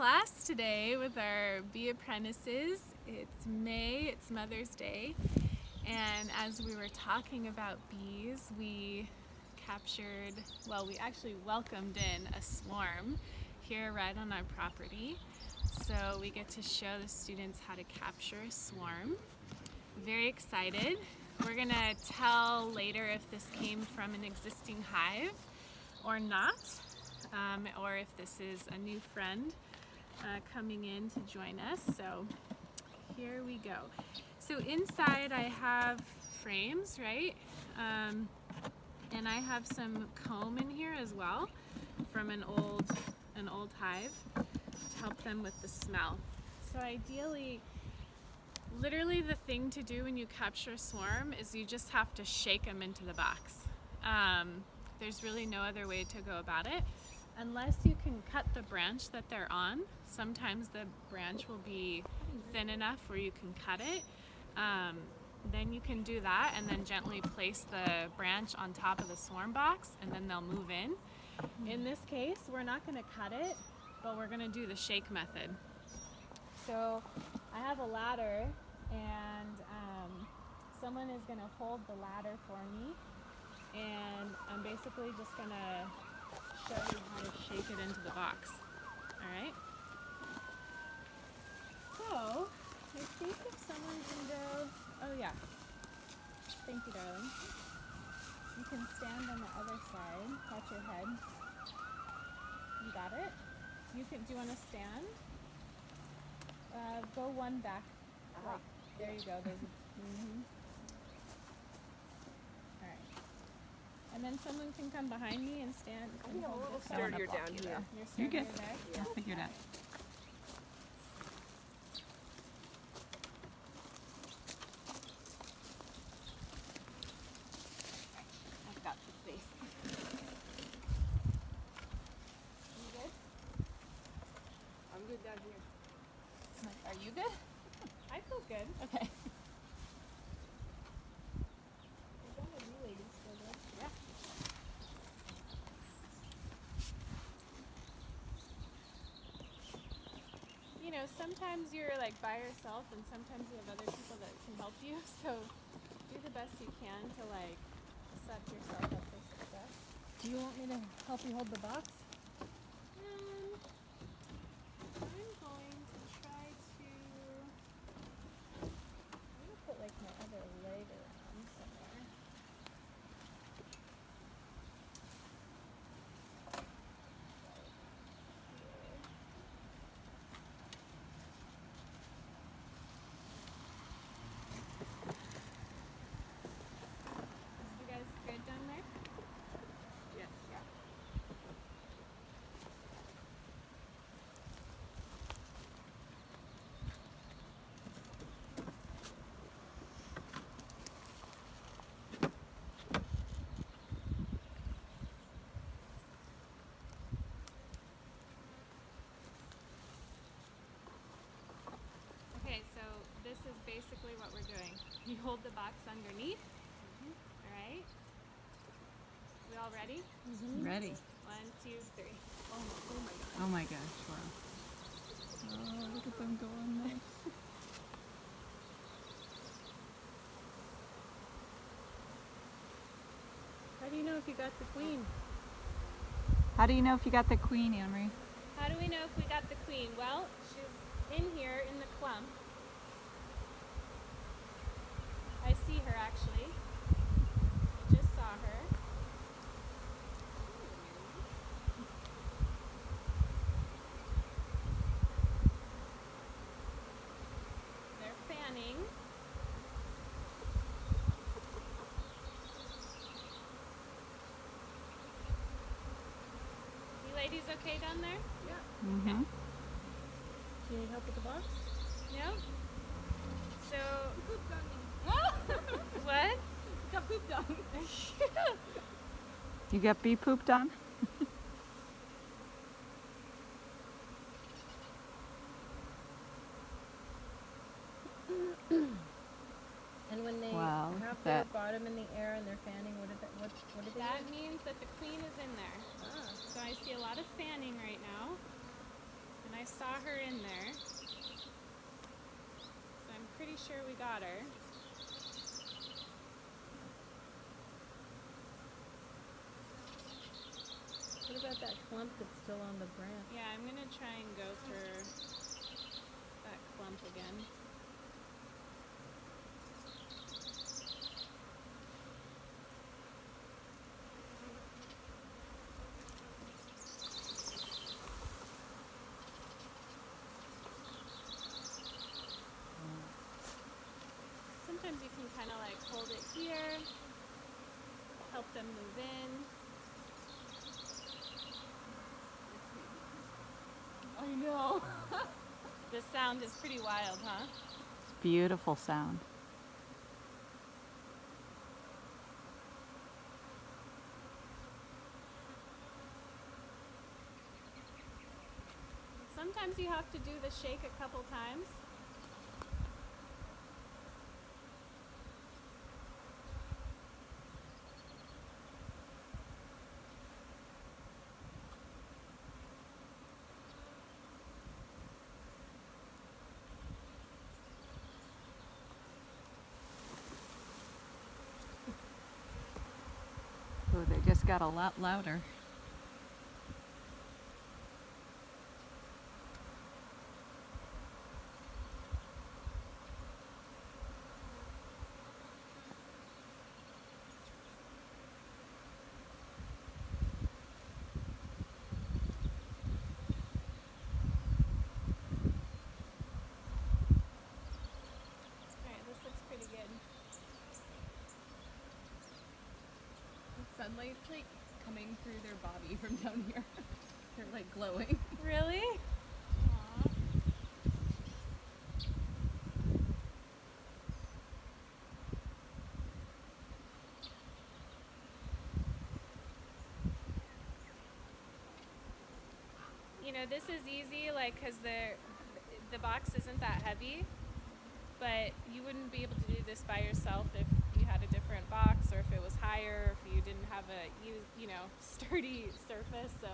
class today with our bee apprentices. It's May, it's Mother's Day, and as we were talking about bees, we actually welcomed in a swarm here right on our property. So we get to show the students how to capture a swarm. Very excited. We're gonna tell later if this came from an existing hive or not, or if this is a new friend coming in to join us. So here we go. So inside I have frames, right? And I have some comb in here as well from an old hive to help them with the smell. So ideally, literally the thing to do when you capture a swarm is you just have to shake them into the box. There's really no other way to go about it. Unless you can cut the branch that they're on. Sometimes the branch will be thin enough where you can cut it. Then you can do that and then gently place the branch on top of the swarm box and then they'll move in. In this case, we're not going to cut it, but we're going to do the shake method. So I have a ladder and someone is going to hold the ladder for me, and I'm basically just going to show you how to shake it into the box. Alright? So, I think if someone can go, oh yeah, thank you darling. You can stand on the other side, watch your head. You got it? Do you want to stand? Go one back. Like, there you go. Alright. And then someone can come behind me and stand. And hold this up. You're down here. You're good. there? I'll figure it out. I've got the space. You good? I'm good down here. Are you good? I feel good. Okay. Is that a relay still good? Yeah. You know, sometimes you're like by yourself and sometimes you have other people that can help you, so do the best you can to like set yourself up for success. Do you want me to help you hold the box? I'm going to try to put like my other leg around somewhere. You guys good down there? Yes. Okay, so this is basically what we're doing. You hold the box underneath. Alright? We all ready? Ready. 1, 2, 3. Oh my gosh, wow. Oh, look at them going there. How do you know if you got the queen? How do you know if you got the queen, Anne-Marie? How do we know if we got the queen? Well, she's in here in the clump. I see her actually. I just saw her. They're fanning. You ladies okay down there? Mm-hmm. Do you need help with the box? No? So, Pooped on me. what? Got pooped on. You got bee pooped on? And when they Wow, look have at their that. bottom in the air and they're fanning, what do they That do? means that the queen is in there. Ah. So I see a lot of fanning right now. And I I saw her in there. So I'm pretty sure we got her. What about that clump that's still on the branch? Yeah, I'm gonna try and go for that clump again. Sometimes you can kind of like hold it here, help them move in. I know. The sound is pretty wild, huh? Beautiful sound. Sometimes you have to do the shake a couple times. Oh, they just got a lot louder. Alright, this looks pretty good. The sunlight's like coming through their body from down here. They're like glowing. Really? Aw. You know, this is easy, like, cause the box isn't that heavy, but you wouldn't be able to do this by yourself if you had a different box, or if it was higher, if you didn't have a you know, sturdy surface. So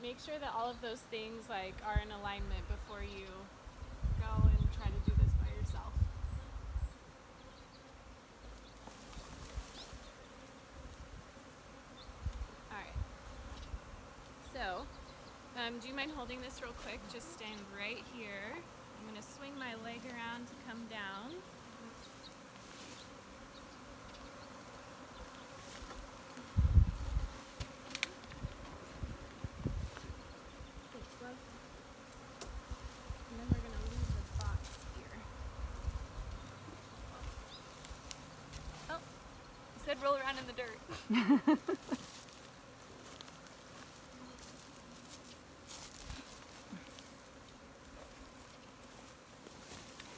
make sure that all of those things like are in alignment before you go and try to do this by yourself. All right. So, do you mind holding this real quick? Just stand right here. I'm gonna swing my leg around to come down. Thanks, love. And then we're gonna leave the box here. Oh, you said roll around in the dirt.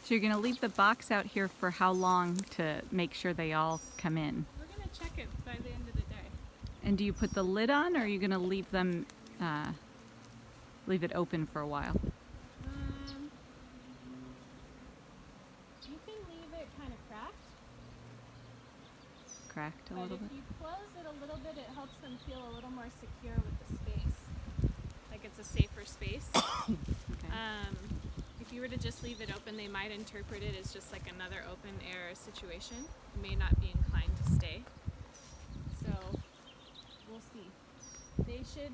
So you're going to leave the box out here for how long to make sure they all come in? We're gonna check it by the end of the day. And do you put the lid on, or are you going to leave them, leave it open for a while? You can leave it kind of cracked, Cracked a but little if bit? you close it a little bit, it helps them feel a little more secure with the space. Like it's a safer space. Okay. If you were to just leave it open, they might interpret it as just like another open air situation. You may not be inclined to stay. So we'll see. They should,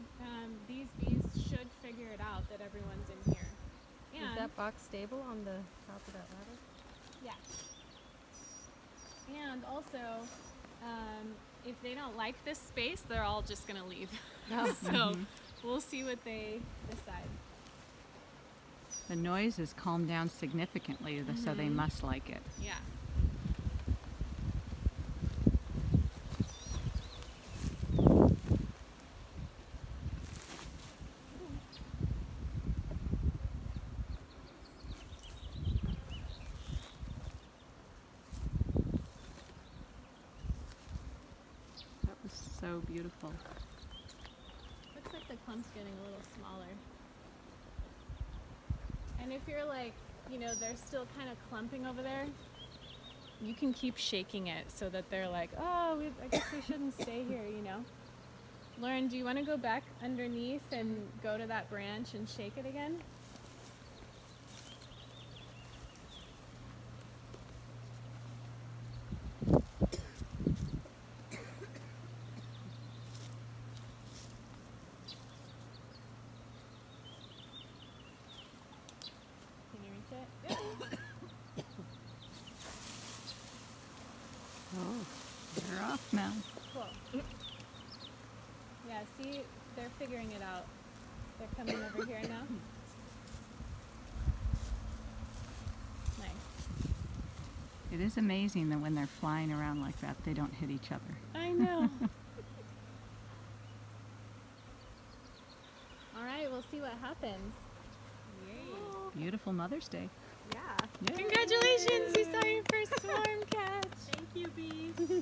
these bees should figure it out that everyone's in here. Is And that box stable on the top of that ladder? yeah. And also, if they don't like this space, they're all just gonna leave. So we'll see what they decide. The noise has calmed down significantly, so they must like it. Yeah. That was so beautiful. Looks like the clump's getting a little smaller. And if you're like, you know, they're still kind of clumping over there, you can keep shaking it so that they're like, oh, I guess we shouldn't stay here, you know? Lauren, do you want to go back underneath and go to that branch and shake it again? Can you reach it? Oh, they're off now. Cool. Yeah, see, they're figuring it out. They're coming over here now. Nice. It is amazing that when they're flying around like that, they don't hit each other. I know. All right, we'll see what happens. Beautiful Mother's Day. Yeah. Yeah. Congratulations, you saw your first swarm catch. Thank you, bees.